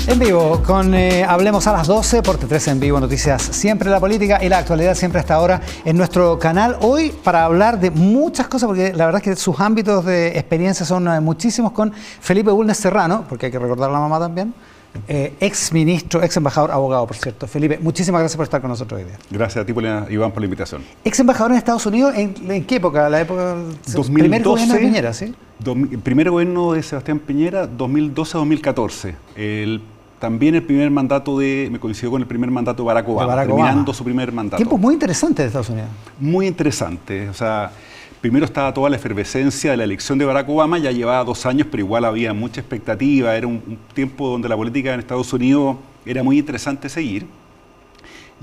En vivo, con Hablemos a las 12 por T13 en vivo, noticias siempre la política y la actualidad siempre hasta ahora en nuestro canal. Hoy para hablar de muchas cosas, porque la verdad es que sus ámbitos de experiencia son muchísimos, con Felipe Bulnes Serrano, porque hay que recordar a la mamá también, ex ministro, ex embajador, abogado, por cierto. Felipe, muchísimas gracias por estar con nosotros hoy día. Gracias a ti, Iván, por la invitación. Ex embajador en Estados Unidos, ¿en qué época? La época del 2012, primer gobierno de Piñera, ¿sí? El primer gobierno de Sebastián Piñera, 2012-2014. También el primer mandato me coincidió con el primer mandato de Barack Obama, terminando su primer mandato. Tiempos muy interesantes de Estados Unidos. Muy interesante. O sea, primero estaba toda la efervescencia de la elección de Barack Obama, ya llevaba 2 años, pero igual había mucha expectativa. Era un tiempo donde la política en Estados Unidos era muy interesante seguir.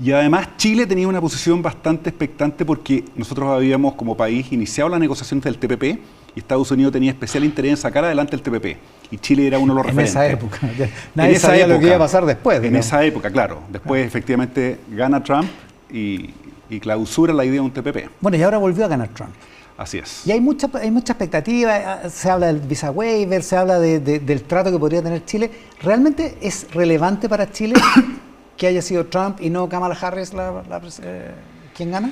Y además Chile tenía una posición bastante expectante porque nosotros habíamos como país iniciado las negociaciones del TPP y Estados Unidos tenía especial interés en sacar adelante el TPP. Y Chile era uno de los referentes. En esa época. Nadie sabía lo que iba a pasar después. En esa época, claro. Después, efectivamente, gana Trump y clausura la idea de un TPP. Bueno, y ahora volvió a ganar Trump. Así es. Y hay mucha expectativa, se habla del visa waiver, se habla del trato que podría tener Chile. ¿Realmente es relevante para Chile que haya sido Trump y no Kamala Harris quien gana?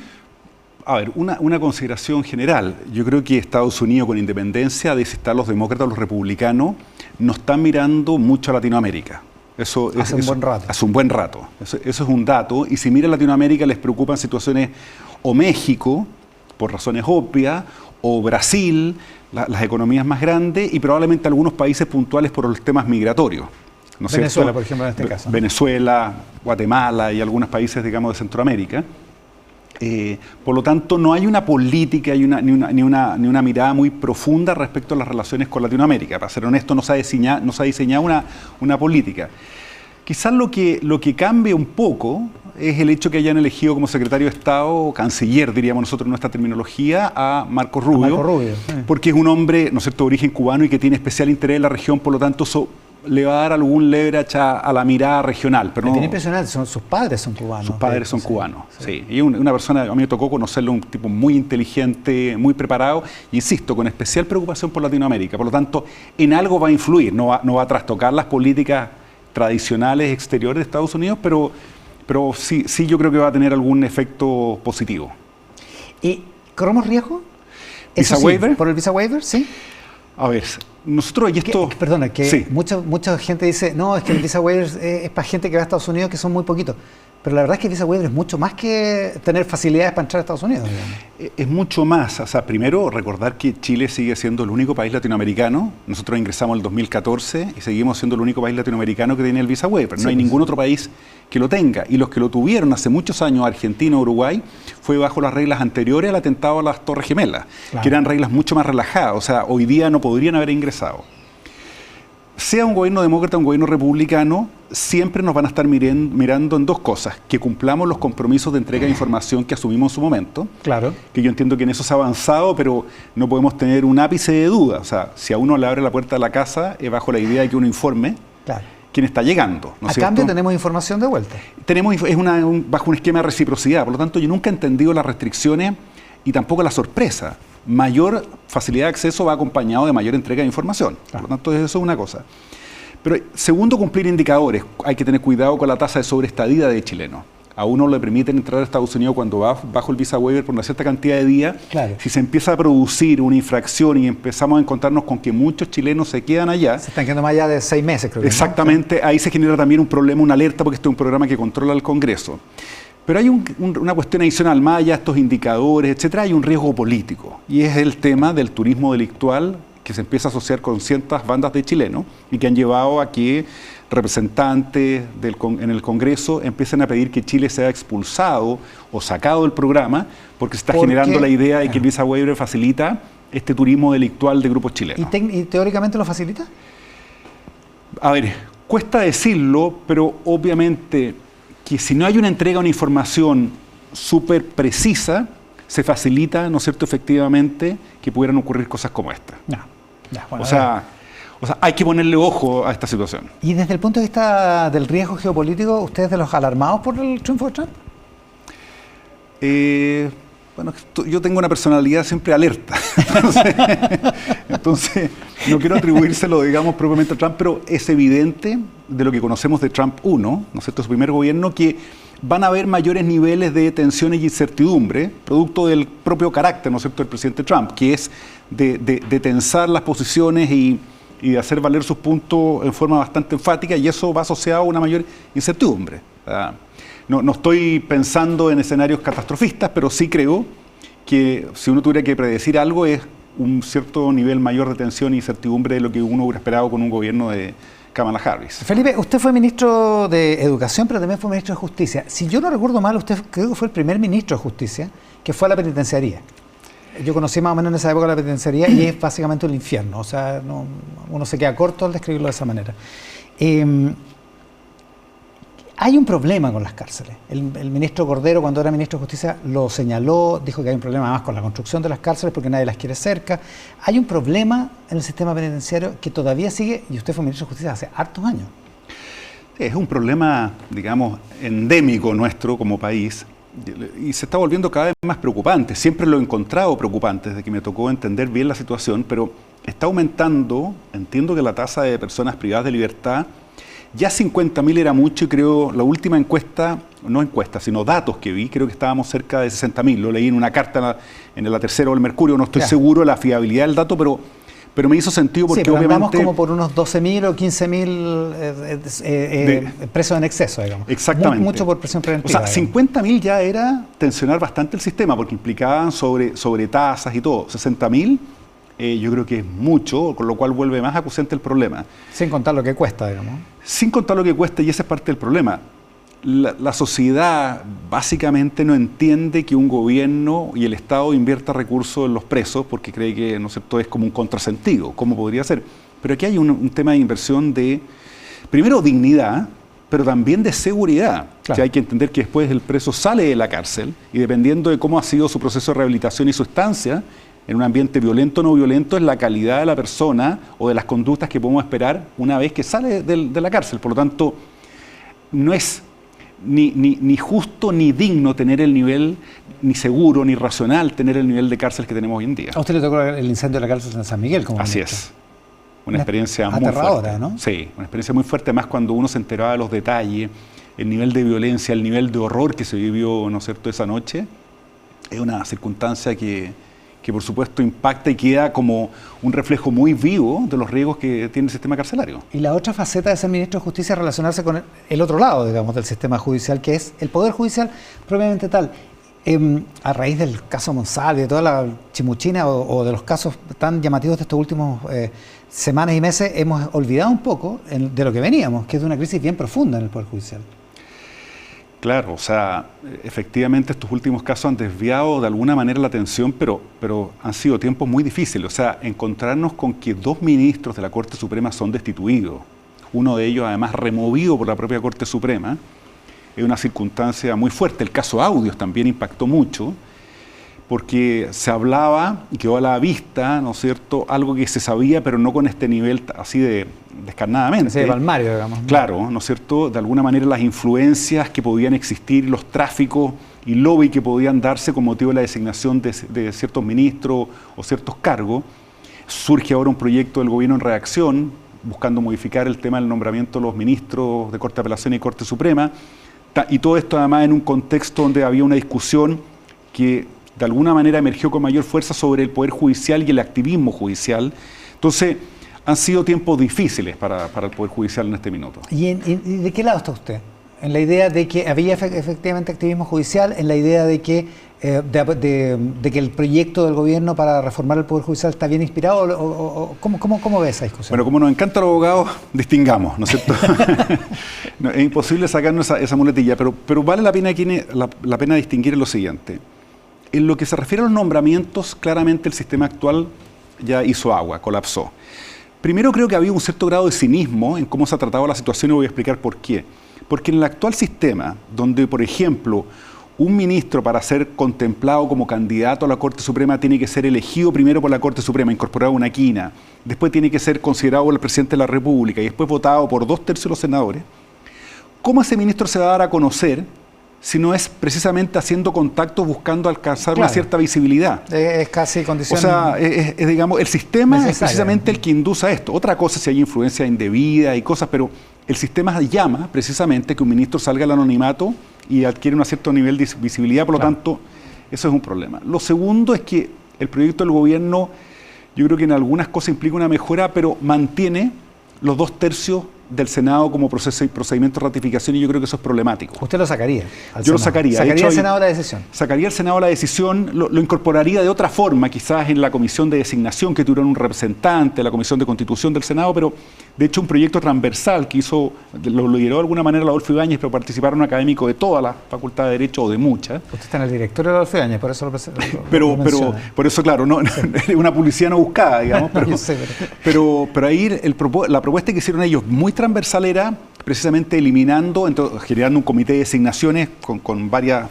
A ver, una consideración general. Yo creo que Estados Unidos, con independencia de si están los demócratas o los republicanos, no están mirando mucho a Latinoamérica. Hace un buen rato. Hace un buen rato. Eso es un dato. Y si miran Latinoamérica, les preocupan situaciones o México, por razones obvias, o Brasil, las economías más grandes, y probablemente algunos países puntuales por los temas migratorios. ¿No es Venezuela, cierto? por ejemplo, en este caso. Venezuela, Guatemala y algunos países, digamos, de Centroamérica. Por lo tanto, no hay una política ni una mirada muy profunda respecto a las relaciones con Latinoamérica. Para ser honesto, no se ha diseñado una política. Quizás lo que cambia un poco es el hecho que hayan elegido como secretario de Estado, o canciller, diríamos nosotros en nuestra terminología, a Marco Rubio, porque es un hombre, ¿no es cierto?, de origen cubano y que tiene especial interés en la región, por lo tanto, le va a dar algún leverage a la mirada regional. Pero tiene impresionante, sus padres son cubanos. Sus padres son cubanos, sí. Y una persona, a mí me tocó conocerlo, un tipo muy inteligente, muy preparado, y insisto, con especial preocupación por Latinoamérica. Por lo tanto, en algo va a influir, no va a trastocar las políticas tradicionales exteriores de Estados Unidos, pero sí yo creo que va a tener algún efecto positivo. ¿Y corremos riesgo? ¿Visa waiver? ¿Por el visa waiver? Sí. A ver, nosotros, y esto... Perdona, que sí. mucha gente dice, no, es que el visa waiver es para gente que va a Estados Unidos, que son muy poquitos. Pero la verdad es que el visa waiver es mucho más que tener facilidades para entrar a Estados Unidos, digamos. Es mucho más. O sea, primero, recordar que Chile sigue siendo el único país latinoamericano. Nosotros ingresamos en el 2014 y seguimos siendo el único país latinoamericano que tiene el visa waiver. No hay ningún otro país que lo tenga. Y los que lo tuvieron hace muchos años, Argentina o Uruguay, fue bajo las reglas anteriores al atentado a las Torres Gemelas, que eran reglas mucho más relajadas. O sea, hoy día no podrían haber ingresado. Sea un gobierno demócrata o un gobierno republicano, siempre nos van a estar mirando en dos cosas: que cumplamos los compromisos de entrega de información que asumimos en su momento. Claro. Que yo entiendo que en eso se ha avanzado, pero no podemos tener un ápice de duda. O sea, si a uno le abre la puerta de la casa, es bajo la idea de que uno informe quién está llegando. ¿No es cierto? Cambio tenemos información de vuelta. Bajo un esquema de reciprocidad. Por lo tanto, yo nunca he entendido las restricciones y tampoco la sorpresa. Mayor facilidad de acceso va acompañado de mayor entrega de información. Por lo tanto, eso es una cosa. Pero segundo, cumplir indicadores. Hay que tener cuidado con la tasa de sobreestadía de chilenos. A uno le permiten entrar a Estados Unidos cuando va bajo el visa waiver por una cierta cantidad de días. Claro. Si se empieza a producir una infracción y empezamos a encontrarnos con que muchos chilenos se quedan allá. Se están quedando más allá de 6 meses, creo que. Exactamente, ¿no? Ahí se genera también un problema, una alerta, porque este es un programa que controla el Congreso. Pero hay una cuestión adicional, más allá de estos indicadores, etcétera, hay un riesgo político. Y es el tema del turismo delictual, que se empieza a asociar con ciertas bandas de chilenos y que han llevado a que representantes en el Congreso empiecen a pedir que Chile sea expulsado o sacado del programa, porque se está generando la idea de que el visa waiver facilita este turismo delictual de grupos chilenos. ¿Y teóricamente lo facilita? A ver, cuesta decirlo, pero obviamente que si no hay una entrega de una información súper precisa, se facilita, ¿no es cierto?, efectivamente, que pudieran ocurrir cosas como esta. Bueno, o sea, hay que ponerle ojo a esta situación. Y desde el punto de vista del riesgo geopolítico, ¿ustedes de los alarmados por el triunfo de Trump? Bueno, yo tengo una personalidad siempre alerta. Entonces, no quiero atribuírselo, digamos, propiamente a Trump, pero es evidente de lo que conocemos de Trump 1, ¿no es cierto?, su primer gobierno, que van a haber mayores niveles de tensión y incertidumbre, producto del propio carácter, ¿no es cierto?, del presidente Trump, que es de tensar las posiciones y de hacer valer sus puntos en forma bastante enfática, y eso va asociado a una mayor incertidumbre. No estoy pensando en escenarios catastrofistas, pero sí creo que si uno tuviera que predecir algo es un cierto nivel mayor de tensión y incertidumbre de lo que uno hubiera esperado con un gobierno de Kamala Harris. Felipe, usted fue ministro de Educación, pero también fue ministro de Justicia. Si yo no recuerdo mal, usted creo que fue el primer ministro de Justicia que fue a la penitenciaría. Yo conocí más o menos en esa época la penitenciaría y es básicamente un infierno. O sea, uno se queda corto al describirlo de esa manera. Hay un problema con las cárceles. El ministro Cordero, cuando era ministro de Justicia, lo señaló, dijo que hay un problema además con la construcción de las cárceles porque nadie las quiere cerca. Hay un problema en el sistema penitenciario que todavía sigue, y usted fue ministro de Justicia hace hartos años. Es un problema, digamos, endémico nuestro como país y se está volviendo cada vez más preocupante. Siempre lo he encontrado preocupante desde que me tocó entender bien la situación, pero está aumentando. Entiendo que la tasa de personas privadas de libertad, ya 50.000 era mucho, y creo la última encuesta, no encuesta, sino datos que vi, creo que estábamos cerca de 60.000. Lo leí en una carta en la Tercera o el Mercurio, no estoy seguro de la fiabilidad del dato, pero me hizo sentido porque pero obviamente... andamos como por unos 12.000 o 15.000 presos en exceso, digamos. Exactamente. Mucho por presión preventiva. O sea, 50.000 ya era tensionar bastante el sistema, porque implicaban sobre tasas y todo. 60.000 yo creo que es mucho, con lo cual vuelve más acuciante el problema. Sin contar lo que cuesta, digamos. Sin contar lo que cuesta, y esa es parte del problema. La sociedad básicamente no entiende que un gobierno y el Estado invierta recursos en los presos porque cree que, ¿no es cierto?, es como un contrasentido. ¿Cómo podría ser? Pero aquí hay un tema de inversión de, primero, dignidad, pero también de seguridad. Claro. Que hay que entender que después el preso sale de la cárcel y dependiendo de cómo ha sido su proceso de rehabilitación y su estancia, en un ambiente violento o no violento, es la calidad de la persona o de las conductas que podemos esperar una vez que sale de la cárcel. Por lo tanto, no es ni justo ni digno tener el nivel, ni seguro ni racional tener el nivel de cárcel que tenemos hoy en día. A usted le tocó el incendio de la cárcel de San Miguel, como Así ministro. Es. Una experiencia muy fuerte, ¿no? Sí, una experiencia muy fuerte, además cuando uno se enteraba de los detalles, el nivel de violencia, el nivel de horror que se vivió, ¿no es cierto?, esa noche. Es una circunstancia que por supuesto impacta y queda como un reflejo muy vivo de los riesgos que tiene el sistema carcelario. Y la otra faceta de ser ministro de Justicia es relacionarse con el otro lado, digamos, del sistema judicial, que es el Poder Judicial propiamente tal. A raíz del caso Monsalve, de toda la chimuchina o de los casos tan llamativos de estos últimos semanas y meses, hemos olvidado un poco de lo que veníamos, que es de una crisis bien profunda en el Poder Judicial. Claro, o sea, efectivamente estos últimos casos han desviado de alguna manera la atención, pero han sido tiempos muy difíciles. O sea, encontrarnos con que 2 ministros de la Corte Suprema son destituidos, uno de ellos además removido por la propia Corte Suprema, es una circunstancia muy fuerte. El caso Audios también impactó mucho, porque se hablaba y quedó a la vista, ¿no es cierto?, algo que se sabía, pero no con este nivel así de descarnadamente. Sí, de palmario, digamos. Claro, ¿no es cierto?, de alguna manera las influencias que podían existir, los tráficos y lobby que podían darse con motivo de la designación de ciertos ministros o ciertos cargos. Surge ahora un proyecto del gobierno en reacción, buscando modificar el tema del nombramiento de los ministros de Corte de Apelación y Corte Suprema, y todo esto además en un contexto donde había una discusión que de alguna manera emergió con mayor fuerza sobre el Poder Judicial y el activismo judicial. Entonces, han sido tiempos difíciles para el Poder Judicial en este minuto. ¿Y de qué lado está usted? ¿En la idea de que había efectivamente activismo judicial? ¿En la idea de que, de que el proyecto del gobierno para reformar el Poder Judicial está bien inspirado? ¿Cómo ve esa discusión? Bueno, como nos encanta a los abogados, distingamos, ¿no es cierto? No, es imposible sacarnos esa muletilla, pero vale la pena distinguir en lo siguiente. En lo que se refiere a los nombramientos, claramente el sistema actual ya hizo agua, colapsó. Primero creo que había un cierto grado de cinismo en cómo se ha tratado la situación y voy a explicar por qué. Porque en el actual sistema, donde por ejemplo un ministro para ser contemplado como candidato a la Corte Suprema tiene que ser elegido primero por la Corte Suprema, incorporado a una quina, después tiene que ser considerado por el presidente de la República y después votado por 2/3 de los senadores, ¿cómo ese ministro se va a dar a conocer sino es precisamente haciendo contactos, buscando alcanzar Claro. una cierta visibilidad. Es casi condición. O sea, digamos, el sistema es necesaria. precisamente el que induce a esto. Otra cosa si hay influencia indebida y cosas, pero el sistema llama precisamente que un ministro salga al anonimato y adquiere un cierto nivel de visibilidad, por lo Claro. tanto, eso es un problema. Lo segundo es que el proyecto del gobierno, yo creo que en algunas cosas implica una mejora, pero mantiene los 2/3 del Senado como procedimiento de ratificación, y yo creo que eso es problemático. Usted lo sacaría. Yo lo sacaría. De Sacaría hecho, el Senado la decisión. Sacaría el Senado la decisión, lo incorporaría de otra forma, quizás en la comisión de designación que tuvieron un representante, la comisión de constitución del Senado, pero de hecho un proyecto transversal que lo lideró de alguna manera Adolfo Ibáñez, pero participaron académicos de toda la Facultad de Derecho o de muchas. Usted está en el directorio de Adolfo Ibáñez, por eso lo Pero menciona. por eso, claro, no, una publicidad no buscada, digamos. Yo sé, Pero ahí la propuesta que hicieron ellos, muy transversal, era precisamente eliminando, generando un comité de designaciones con varias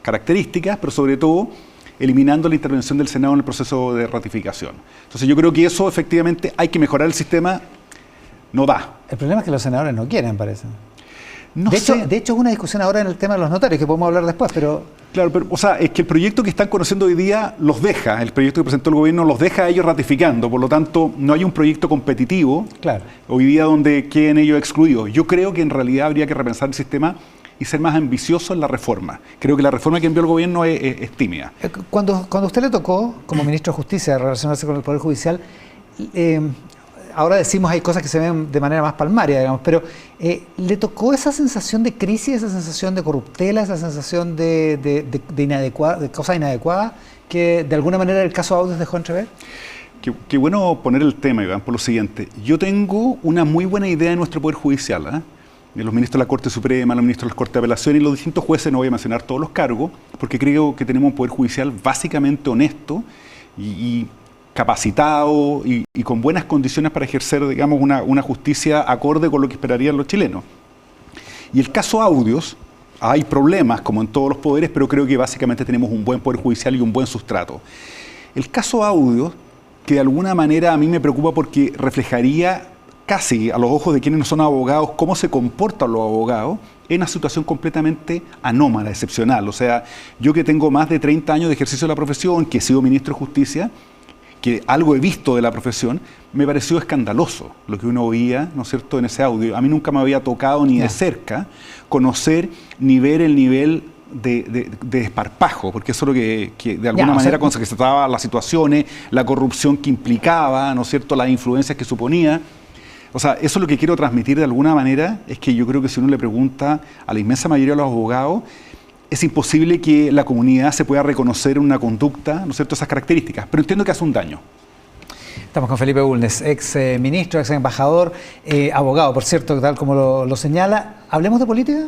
características, pero sobre todo eliminando la intervención del Senado en el proceso de ratificación. Entonces yo creo que eso efectivamente hay que mejorar el sistema, no da. El problema es que los senadores no quieren, parece. No de sé. hecho, es una discusión ahora en el tema de los notarios, que podemos hablar después, pero... Claro, pero, o sea, es que el proyecto que están conociendo hoy día los deja, el proyecto que presentó el gobierno los deja a ellos ratificando, por lo tanto no hay un proyecto competitivo Claro. hoy día donde queden ellos excluidos. Yo creo que en realidad habría que repensar el sistema y ser más ambicioso en la reforma. Creo que la reforma que envió el gobierno es tímida. Cuando a usted le tocó, como ministro de Justicia, relacionarse con el Poder Judicial, ahora decimos hay cosas que se ven de manera más palmaria, digamos, pero ¿le tocó esa sensación de crisis, esa sensación de corruptela, esa sensación de cosas inadecuadas que de alguna manera el caso Audios dejó entrever? Qué bueno poner el tema, Iván, por lo siguiente. Yo tengo una muy buena idea de nuestro Poder Judicial, de los ministros de la Corte Suprema, los ministros de la Corte de Apelación y los distintos jueces, no voy a mencionar todos los cargos, porque creo que tenemos un Poder Judicial básicamente honesto y capacitado y con buenas condiciones para ejercer, digamos, una justicia acorde con lo que esperarían los chilenos. Y el caso Audios, hay problemas como en todos los poderes, pero creo que básicamente tenemos un buen Poder Judicial y un buen sustrato. El caso Audios, que de alguna manera a mí me preocupa porque reflejaría casi a los ojos de quienes no son abogados cómo se comportan los abogados, es una situación completamente anómala, excepcional. O sea, yo que tengo más de 30 años de ejercicio de la profesión, que he sido ministro de Justicia, que algo he visto de la profesión, me pareció escandaloso lo que uno oía, ¿no es cierto?, en ese audio. A mí nunca me había tocado ni de cerca conocer ni ver el nivel de desparpajo, porque eso es lo que de alguna manera con que se trataba las situaciones, la corrupción que implicaba, ¿no es cierto?, las influencias que suponía. O sea, eso es lo que quiero transmitir de alguna manera, es que yo creo que si uno le pregunta a la inmensa mayoría de los abogados, es imposible que la comunidad se pueda reconocer una conducta, ¿no es cierto?, esas características, pero entiendo que hace un daño. Estamos con Felipe Bulnes, ex ministro, ex embajador, abogado, por cierto, tal como lo señala. ¿Hablemos de política?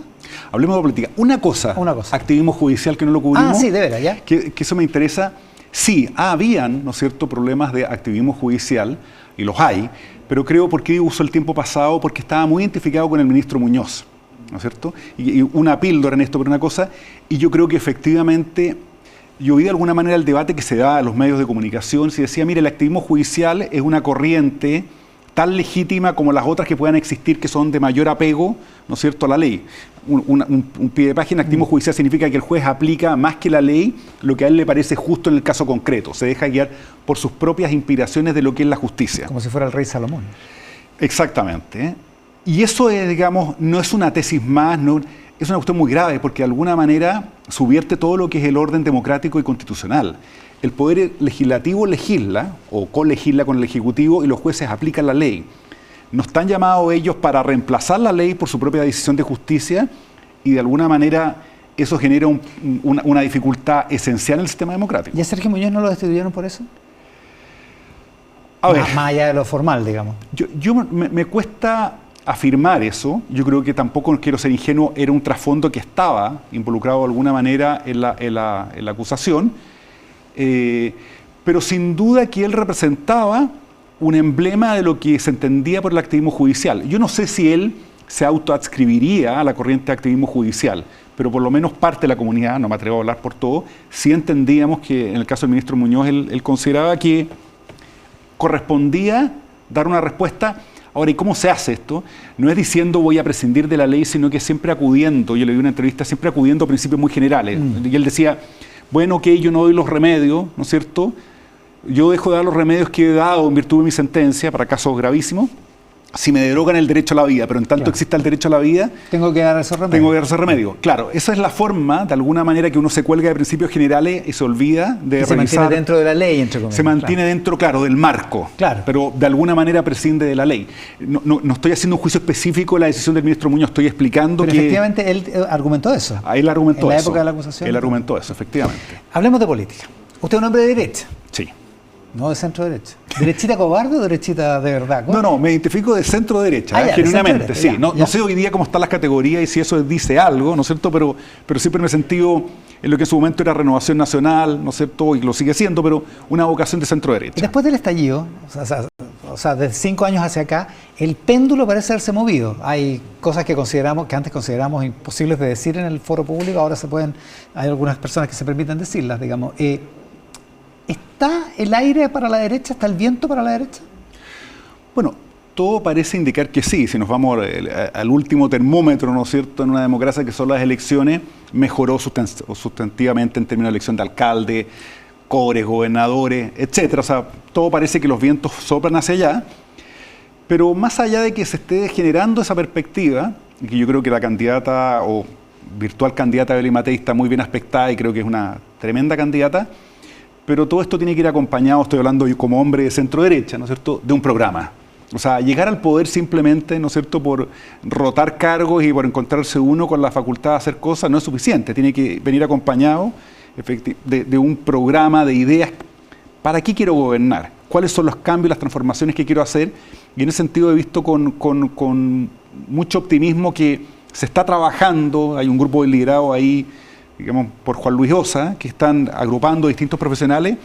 Hablemos de política. Una cosa, activismo judicial que no lo cubrimos. Ah, sí, de veras, ya. Que eso me interesa. Sí, habían, ¿no es cierto?, problemas de activismo judicial, y los hay, pero creo, ¿por qué uso el tiempo pasado? Porque estaba muy identificado con el ministro Muñoz, ¿no es cierto? Y una píldora en esto, pero una cosa, y yo creo que efectivamente, yo vi de alguna manera el debate que se da en los medios de comunicación, se decía, mire, el activismo judicial es una corriente tan legítima como las otras que puedan existir, que son de mayor apego, ¿no es cierto?, a la ley. Un pie de página, activismo judicial significa que el juez aplica más que la ley lo que a él le parece justo en el caso concreto. Se deja guiar por sus propias inspiraciones de lo que es la justicia. Como si fuera el rey Salomón. Exactamente. Y eso, digamos, no es una tesis más, no, es una cuestión muy grave, porque de alguna manera subvierte todo lo que es el orden democrático y constitucional. El poder legislativo legisla o colegisla con el ejecutivo y los jueces aplican la ley. No están llamados ellos para reemplazar la ley por su propia decisión de justicia, y de alguna manera eso genera una dificultad esencial en el sistema democrático. ¿Y a Sergio Muñoz no lo destituyeron por eso? A ver, más allá de lo formal, digamos. Me cuesta afirmar eso. Yo creo que tampoco, quiero ser ingenuo, era un trasfondo que estaba involucrado de alguna manera en la acusación, pero sin duda que él representaba un emblema de lo que se entendía por el activismo judicial. Yo no sé si él se autoadscribiría a la corriente de activismo judicial, pero por lo menos parte de la comunidad, no me atrevo a hablar por todo, sí entendíamos que en el caso del ministro Muñoz él consideraba que correspondía dar una respuesta Ahora, ¿y cómo se hace esto? No es diciendo voy a prescindir de la ley, sino que siempre acudiendo, yo le di una entrevista, siempre acudiendo a principios muy generales. Y él decía, bueno, ok, yo no doy los remedios, ¿no es cierto? Yo dejo de dar los remedios que he dado en virtud de mi sentencia para casos gravísimos, si me derogan el derecho a la vida, pero en tanto exista el derecho a la vida, tengo que dar esos remedios. Tengo que dar esos remedios. Claro, esa es la forma, de alguna manera, que uno se cuelga de principios generales y se olvida de revisar. Se mantiene dentro de la ley, entre comillas. Se mantiene dentro, claro, del marco. Claro. Pero de alguna manera prescinde de la ley. No estoy haciendo un juicio específico de la decisión del ministro Muñoz, estoy explicando pero que... efectivamente él argumentó eso. Él argumentó eso. En la época de la acusación. Él argumentó eso, efectivamente. Hablemos de política. Usted es un hombre de derecha. Sí. No de centro derecha. ¿Derechita cobarde o derechita de verdad? No, me identifico de centro derecha, genuinamente, sí. No sé hoy día cómo están las categorías y si eso dice algo, ¿no es cierto? Pero siempre me he sentido en lo que en su momento era Renovación Nacional, ¿no es cierto? Y lo sigue siendo, pero una vocación de centro derecha. Después del estallido, o sea, de 5 años hacia acá, el péndulo parece haberse movido. Hay cosas que antes consideramos imposibles de decir en el foro público, ahora hay algunas personas que se permiten decirlas, digamos. ¿Está el aire para la derecha? ¿Está el viento para la derecha? Bueno, todo parece indicar que sí. Si nos vamos al último termómetro, ¿no es cierto?, en una democracia que son las elecciones, mejoró sustantivamente en términos de elección de alcalde, cores, gobernadores, etcétera. O sea, todo parece que los vientos soplan hacia allá. Pero más allá de que se esté generando esa perspectiva, y que yo creo que la candidata o virtual candidata Evelyn Matei está muy bien aspectada y creo que es una tremenda candidata, pero todo esto tiene que ir acompañado, estoy hablando yo como hombre de centro derecha, ¿no es cierto?, de un programa. O sea, llegar al poder simplemente, ¿no es cierto?, por rotar cargos y por encontrarse uno con la facultad de hacer cosas no es suficiente. Tiene que venir acompañado de un programa de ideas. ¿Para qué quiero gobernar? ¿Cuáles son los cambios, las transformaciones que quiero hacer? Y en ese sentido he visto con mucho optimismo que se está trabajando, hay un grupo de liderado ahí, digamos, por Juan Luis Osa, que están agrupando distintos profesionales,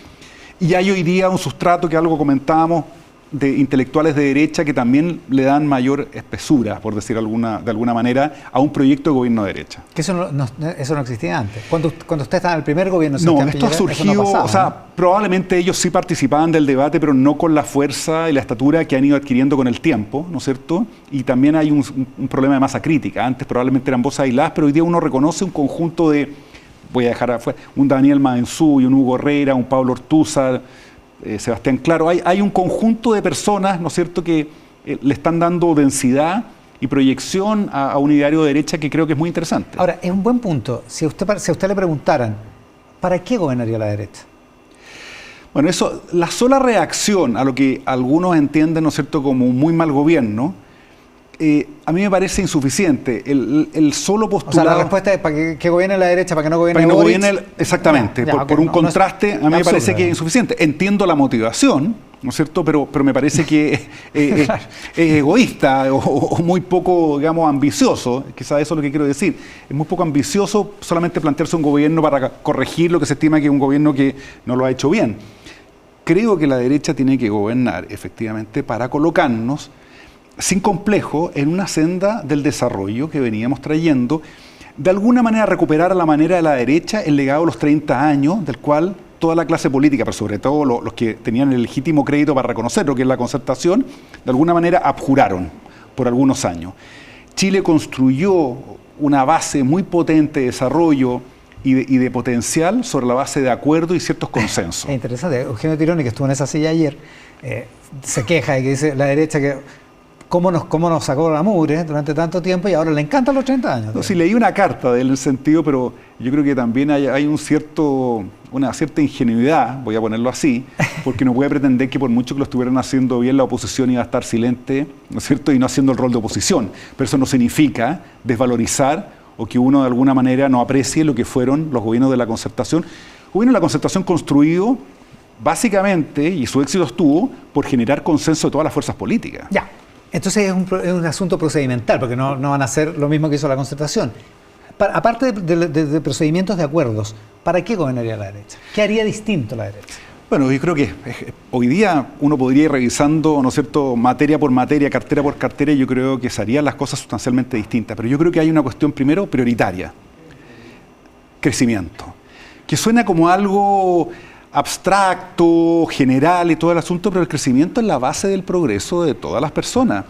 y hay hoy día un sustrato que algo comentábamos de intelectuales de derecha que también le dan mayor espesura, por decir de alguna manera, a un proyecto de gobierno de derecha. Que eso no existía antes. Cuando usted estaba en el primer gobierno... No, esto ha surgido, o sea, probablemente ellos sí participaban del debate, pero no con la fuerza y la estatura que han ido adquiriendo con el tiempo, ¿no es cierto? Y también hay un problema de masa crítica. Antes probablemente eran voces aisladas, pero hoy día uno reconoce un conjunto de, voy a dejar afuera, un Daniel Madenzú, un Hugo Herrera, un Pablo Ortúzar, Sebastián Claro. Hay un conjunto de personas, ¿no es cierto?, que le están dando densidad y proyección a un ideario de derecha que creo que es muy interesante. Ahora, es un buen punto. Si a usted le preguntaran, ¿para qué gobernaría la derecha? Bueno, la sola reacción a lo que algunos entienden, ¿no es cierto?, como un muy mal gobierno, a mí me parece insuficiente. El solo postulado... O sea, la respuesta es para que gobierne la derecha, para que no gobierne Boric. Gobierne exactamente. Por un contraste, a mí me parece que es insuficiente. Entiendo la motivación, ¿no es cierto?, pero me parece que es egoísta o muy poco, digamos, ambicioso. Quizás eso es lo que quiero decir. Es muy poco ambicioso solamente plantearse un gobierno para corregir lo que se estima que es un gobierno que no lo ha hecho bien. Creo que la derecha tiene que gobernar, efectivamente, para colocarnos sin complejo en una senda del desarrollo que veníamos trayendo, de alguna manera recuperar a la manera de la derecha el legado de los 30 años, del cual toda la clase política, pero sobre todo los que tenían el legítimo crédito para reconocer lo que es la concertación, de alguna manera abjuraron por algunos años. Chile construyó una base muy potente de desarrollo y de potencial sobre la base de acuerdo y ciertos consensos. Es interesante. Eugenio Tironi, que estuvo en esa silla ayer, se queja de que dice la derecha que cómo nos sacó la mugre durante tanto tiempo y ahora le encantan los 30 años. No, sí, leí una carta de él en el sentido, pero yo creo que también hay una cierta ingenuidad, voy a ponerlo así, porque no puede pretender que por mucho que lo estuvieran haciendo bien, la oposición iba a estar silente, ¿no es cierto?, y no haciendo el rol de oposición. Pero eso no significa desvalorizar o que uno de alguna manera no aprecie lo que fueron los gobiernos de la concertación. Gobierno de la concertación construido básicamente, y su éxito estuvo, por generar consenso de todas las fuerzas políticas. Ya. Entonces es un asunto procedimental, porque no van a hacer lo mismo que hizo la concertación. Aparte de procedimientos de acuerdos, ¿para qué gobernaría la derecha? ¿Qué haría distinto la derecha? Bueno, yo creo que hoy día uno podría ir revisando, ¿no es cierto?, materia por materia, cartera por cartera, y yo creo que se harían las cosas sustancialmente distintas. Pero yo creo que hay una cuestión primero prioritaria: crecimiento. Que suena como algo abstracto, general y todo el asunto, pero el crecimiento es la base del progreso de todas las personas.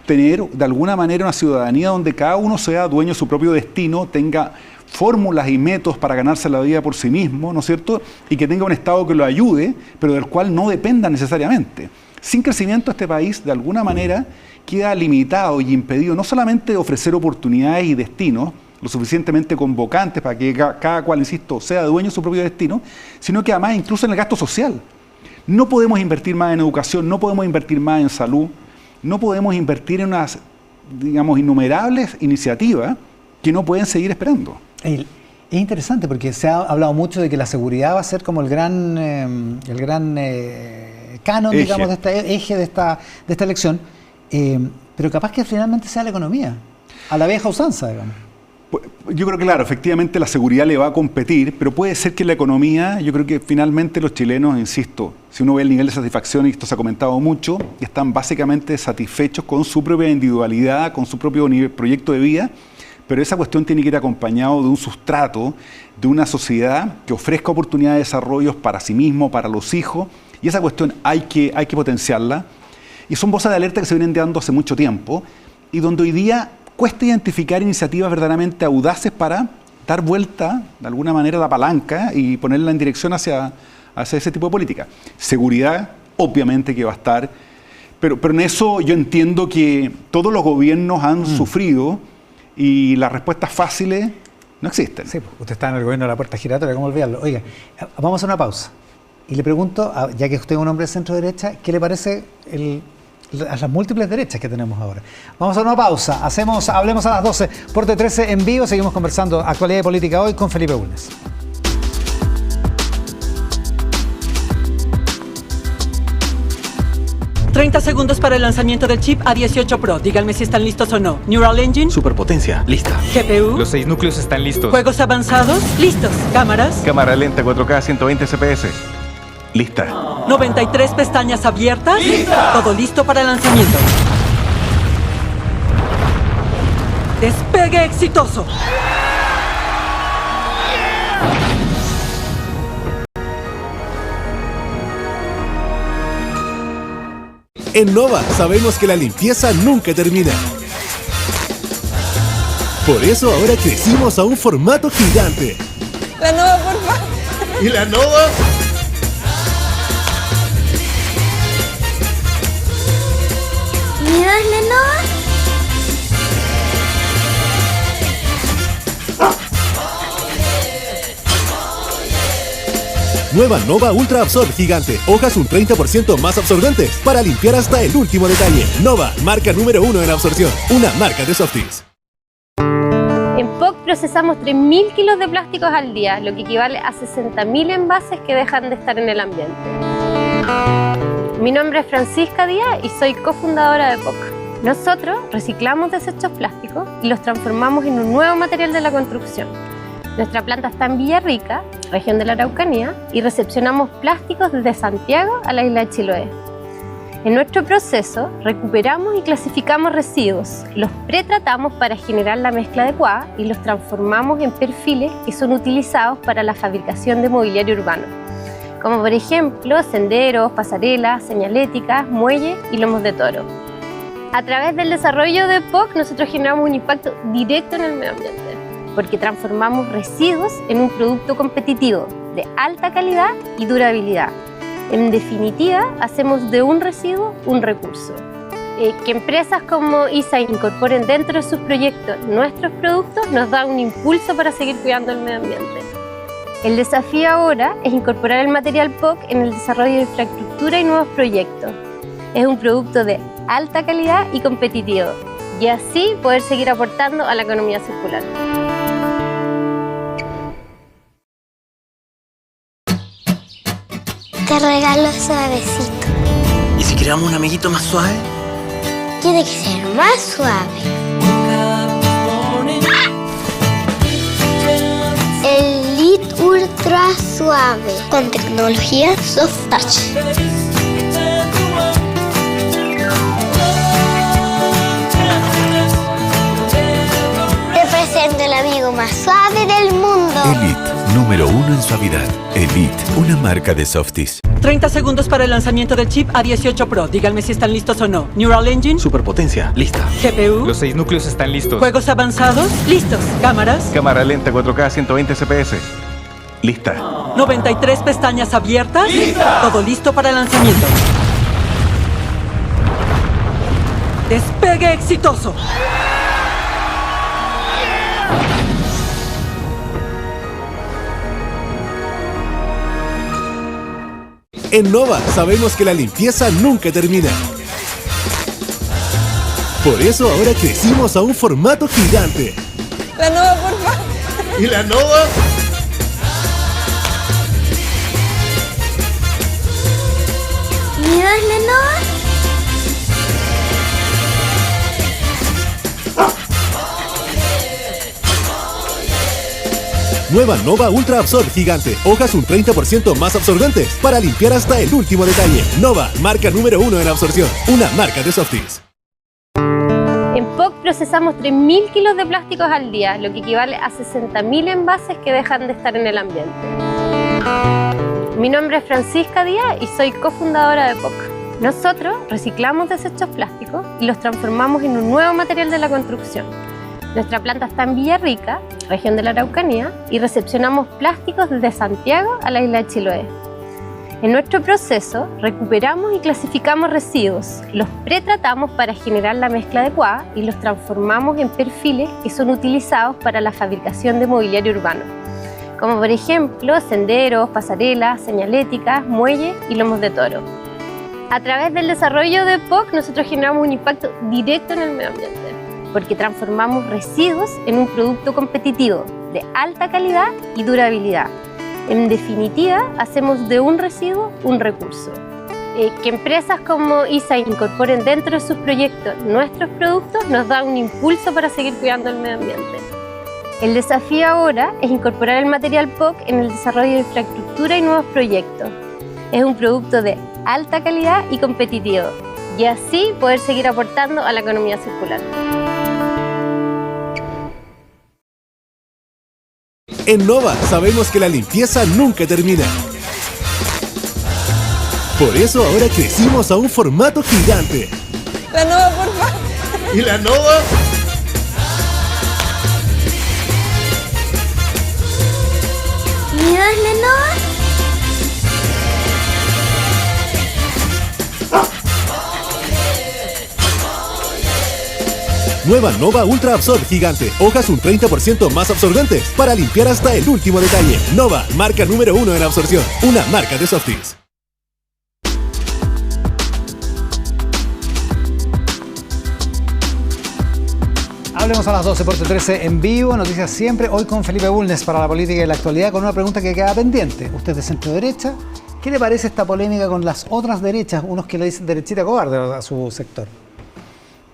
Tener de alguna manera una ciudadanía donde cada uno sea dueño de su propio destino, tenga fórmulas y métodos para ganarse la vida por sí mismo, ¿no es cierto? Y que tenga un Estado que lo ayude, pero del cual no dependa necesariamente. Sin crecimiento este país de alguna manera queda limitado y impedido no solamente de ofrecer oportunidades y destinos lo suficientemente convocantes para que cada cual, insisto, sea dueño de su propio destino, sino que además incluso en el gasto social. No podemos invertir más en educación, no podemos invertir más en salud, no podemos invertir en unas, digamos, innumerables iniciativas que no pueden seguir esperando. Es interesante porque se ha hablado mucho de que la seguridad va a ser como el gran canon, digamos, de este eje de esta elección, pero capaz que finalmente sea la economía, a la vieja usanza, digamos. Yo creo que, claro, efectivamente la seguridad le va a competir, pero puede ser que la economía, yo creo que finalmente los chilenos, insisto, si uno ve el nivel de satisfacción, y esto se ha comentado mucho, están básicamente satisfechos con su propia individualidad, con su propio proyecto de vida, pero esa cuestión tiene que ir acompañado de un sustrato, de una sociedad que ofrezca oportunidades de desarrollo para sí mismo, para los hijos, y esa cuestión hay que potenciarla. Y son voces de alerta que se vienen dando hace mucho tiempo, y donde hoy día cuesta identificar iniciativas verdaderamente audaces para dar vuelta, de alguna manera, la palanca y ponerla en dirección hacia ese tipo de política. Seguridad, obviamente que va a estar, pero en eso yo entiendo que todos los gobiernos han sufrido y las respuestas fáciles no existen. Sí, usted está en el gobierno de la puerta giratoria, ¿cómo olvidarlo? Oiga, vamos a hacer una pausa. Y le pregunto, ya que usted es un hombre de centro-derecha, ¿qué le parece a las múltiples derechas que tenemos ahora? Vamos a una pausa, hablemos a las 12 por T13 en vivo, seguimos conversando actualidad y política hoy con Felipe Bulnes. $30 segundos para el lanzamiento del chip A18 Pro. Díganme si están listos o no. Neural Engine. Superpotencia. Lista. GPU. Los 6 núcleos están listos. Juegos avanzados. Listos. Cámaras. Cámara lenta 4K 120 CPS. Lista. 93 pestañas abiertas. ¡Lista! Todo listo para el lanzamiento. Despegue exitoso. En Nova sabemos que la limpieza nunca termina. Por eso ahora crecimos a un formato gigante. La Nova, por favor. ¿Y la Nova? ¿Me das la Nova? Nueva Nova Ultra Absorb Gigante. Hojas un 30% más absorbentes para limpiar hasta el último detalle. Nova, marca número 1 en absorción. Una marca de Softies. En POC procesamos 3.000 kilos de plásticos al día, lo que equivale a 60.000 envases que dejan de estar en el ambiente. Mi nombre es Francisca Díaz y soy cofundadora de POC. Nosotros reciclamos desechos plásticos y los transformamos en un nuevo material de la construcción. Nuestra planta está en Villarrica, región de la Araucanía, y recepcionamos plásticos desde Santiago a la isla de Chiloé. En nuestro proceso, recuperamos y clasificamos residuos, los pretratamos para generar la mezcla adecuada y los transformamos en perfiles que son utilizados para la fabricación de mobiliario urbano, como por ejemplo senderos, pasarelas, señaléticas, muelles y lomos de toro. A través del desarrollo de POC, nosotros generamos un impacto directo en el medio ambiente, porque transformamos residuos en un producto competitivo, de alta calidad y durabilidad. En definitiva, hacemos de un residuo un recurso. Que empresas como ISA incorporen dentro de sus proyectos nuestros productos nos da un impulso para seguir cuidando el medio ambiente. El desafío ahora es incorporar el material POC en el desarrollo de infraestructura y nuevos proyectos. Es un producto de alta calidad y competitivo, y así poder seguir aportando a la economía circular. Te regalo suavecito. ¿Y si queramos un amiguito más suave? Tiene que ser más suave. El Elite Ultra Suave con tecnología Soft Touch. Te presento el amigo más suave del mundo. Elite Número 1 en suavidad. Elite, una marca de Softies. 30 segundos para el lanzamiento del chip A18 Pro. Díganme si están listos o no. Neural Engine. Superpotencia, lista. GPU. Los 6 núcleos están listos. Juegos avanzados. Listos. Cámaras. Cámara lenta 4K 120 CPS. Lista. 93 pestañas abiertas. ¡Lista! Todo listo para el lanzamiento. Despegue exitoso. En Nova sabemos que la limpieza nunca termina. Por eso ahora crecimos a un formato gigante. La Nova, por favor. ¿Y la Nova? ¿Me das la Nova? Nueva Nova Ultra Absorb gigante. Hojas un 30% más absorbentes para limpiar hasta el último detalle. Nova, marca número 1 en absorción. Una marca de Softies. En POC procesamos 3.000 kilos de plásticos al día, lo que equivale a 60.000 envases que dejan de estar en el ambiente. Mi nombre es Francisca Díaz y soy cofundadora de POC. Nosotros reciclamos desechos plásticos y los transformamos en un nuevo material de la construcción. Nuestra planta está en Villarrica, región de la Araucanía, y recepcionamos plásticos desde Santiago a la isla de Chiloé. En nuestro proceso recuperamos y clasificamos residuos, los pretratamos para generar la mezcla adecuada y los transformamos en perfiles que son utilizados para la fabricación de mobiliario urbano, como por ejemplo senderos, pasarelas, señaléticas, muelles y lomos de toro. A través del desarrollo de POC nosotros generamos un impacto directo en el medio ambiente, porque transformamos residuos en un producto competitivo de alta calidad y durabilidad. En definitiva, hacemos de un residuo un recurso. Que empresas como ISA incorporen dentro de sus proyectos nuestros productos nos da un impulso para seguir cuidando el medio ambiente. El desafío ahora es incorporar el material POC en el desarrollo de infraestructura y nuevos proyectos. Es un producto de alta calidad y competitivo, y así poder seguir aportando a la economía circular. En Nova sabemos que la limpieza nunca termina. Por eso ahora crecimos a un formato gigante. La Nova, por favor. ¿Y la Nova? ¿Me das la Nova? Nueva Nova Ultra Absorb gigante. Hojas un 30% más absorbentes para limpiar hasta el último detalle. Nova, marca número 1 en absorción. Una marca de Softies. Hablemos a las 12 por T13 en vivo, noticias siempre, hoy con Felipe Bulnes para la política y la actualidad, con una pregunta que queda pendiente. Usted es de centro derecha, ¿qué le parece esta polémica con las otras derechas, unos que le dicen derechita cobarde a su sector?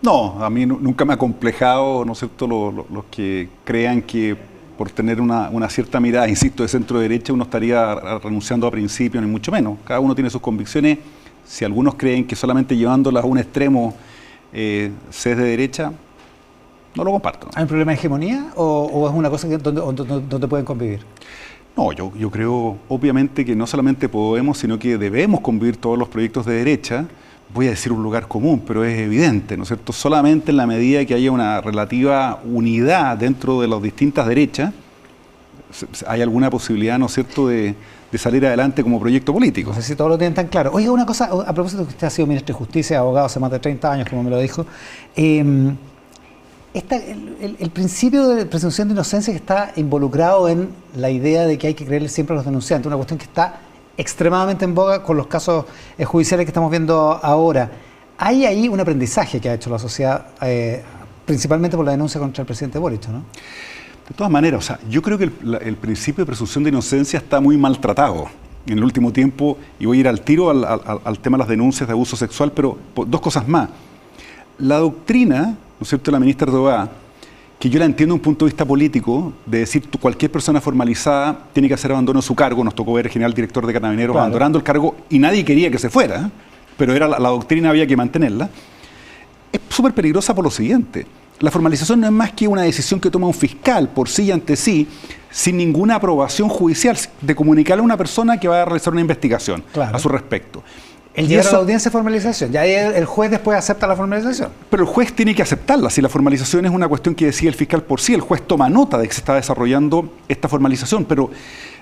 No, a mí nunca me ha complejado, ¿no es cierto?, los que crean que por tener una cierta mirada, insisto, de centro derecha, uno estaría renunciando a principios, ni mucho menos. Cada uno tiene sus convicciones. Si algunos creen que solamente llevándolas a un extremo se es de derecha, no lo comparto. ¿Hay un problema de hegemonía o es una cosa donde pueden convivir? No, yo creo obviamente que no solamente podemos, sino que debemos convivir todos los proyectos de derecha. Voy a decir un lugar común, pero es evidente, ¿no es cierto? Solamente en la medida que haya una relativa unidad dentro de las distintas derechas, hay alguna posibilidad, ¿no es cierto?, de salir adelante como proyecto político. No sé si todos lo tienen tan claro. Oiga, una cosa, a propósito de que usted ha sido ministro de Justicia, abogado hace más de 30 años, como me lo dijo, el principio de presunción de inocencia que está involucrado en la idea de que hay que creerle siempre a los denunciantes, una cuestión que está extremadamente en boga con los casos judiciales que estamos viendo ahora. Hay ahí un aprendizaje que ha hecho la sociedad, principalmente por la denuncia contra el presidente Boric, ¿no? De todas maneras, o sea, yo creo que el principio de presunción de inocencia está muy maltratado en el último tiempo, y voy a ir al tiro al tema de las denuncias de abuso sexual, pero dos cosas más. La doctrina, ¿no es cierto?, de la ministra Tobá, que yo la entiendo desde un punto de vista político, de decir cualquier persona formalizada tiene que hacer abandono de su cargo. Nos tocó ver el general director de Carabineros abandonando el cargo y nadie quería que se fuera, pero era la doctrina, había que mantenerla. Es súper peligrosa por lo siguiente. la formalización no es más que una decisión que toma un fiscal por sí y ante sí, sin ninguna aprobación judicial, de comunicarle a una persona que va a realizar una investigación a su respecto. El llegar a la audiencia de formalización, ya el juez después acepta la formalización. Pero el juez tiene que aceptarla. Si la formalización es una cuestión que decide el fiscal por sí, el juez toma nota de que se está desarrollando esta formalización, pero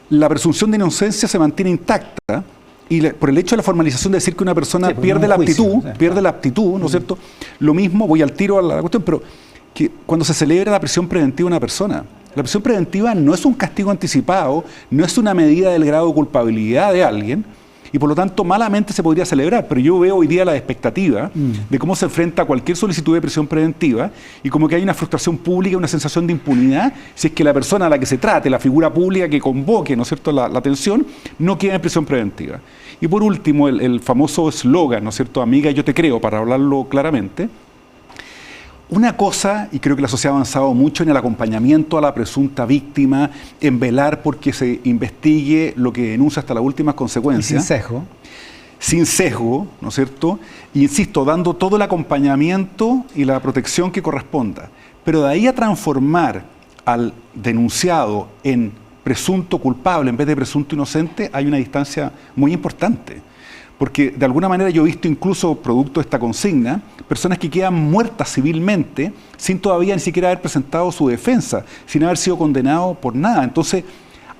la presunción de inocencia se mantiene intacta y por el hecho de la formalización de decir que una persona pierde la aptitud, ¿no es cierto? Lo mismo, voy al tiro a la cuestión, pero que cuando se celebra la prisión preventiva de una persona, la prisión preventiva no es un castigo anticipado, no es una medida del grado de culpabilidad de alguien, y por lo tanto malamente se podría celebrar, pero yo veo hoy día la expectativa de cómo se enfrenta cualquier solicitud de prisión preventiva y como que hay una frustración pública, una sensación de impunidad si es que la persona a la que se trate, la figura pública que convoque, ¿no es cierto?, la atención, no queda en prisión preventiva. Y por último, el famoso eslogan, ¿no es cierto?, amiga, yo te creo, para hablarlo claramente. Una cosa, y creo que la sociedad ha avanzado mucho en el acompañamiento a la presunta víctima, en velar porque se investigue lo que denuncia hasta las últimas consecuencias. Y sin sesgo. Sin sesgo, ¿no es cierto? Y insisto, dando todo el acompañamiento y la protección que corresponda. Pero de ahí a transformar al denunciado en presunto culpable en vez de presunto inocente, hay una distancia muy importante. Porque de alguna manera yo he visto incluso, producto de esta consigna, personas que quedan muertas civilmente sin todavía ni siquiera haber presentado su defensa, sin haber sido condenado por nada. Entonces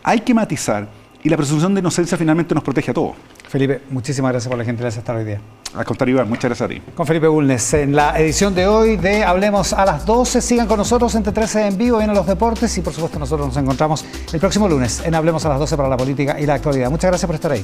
hay que matizar y la presunción de inocencia finalmente nos protege a todos. Felipe, muchísimas gracias por la gentileza de estar hoy día. Al contrario, Iván, muchas gracias a ti. Con Felipe Bulnes, en la edición de hoy de Hablemos a las 12. Sigan con nosotros entre 13 en vivo, vienen los deportes y por supuesto nosotros nos encontramos el próximo lunes en Hablemos a las 12 para la política y la actualidad. Muchas gracias por estar ahí.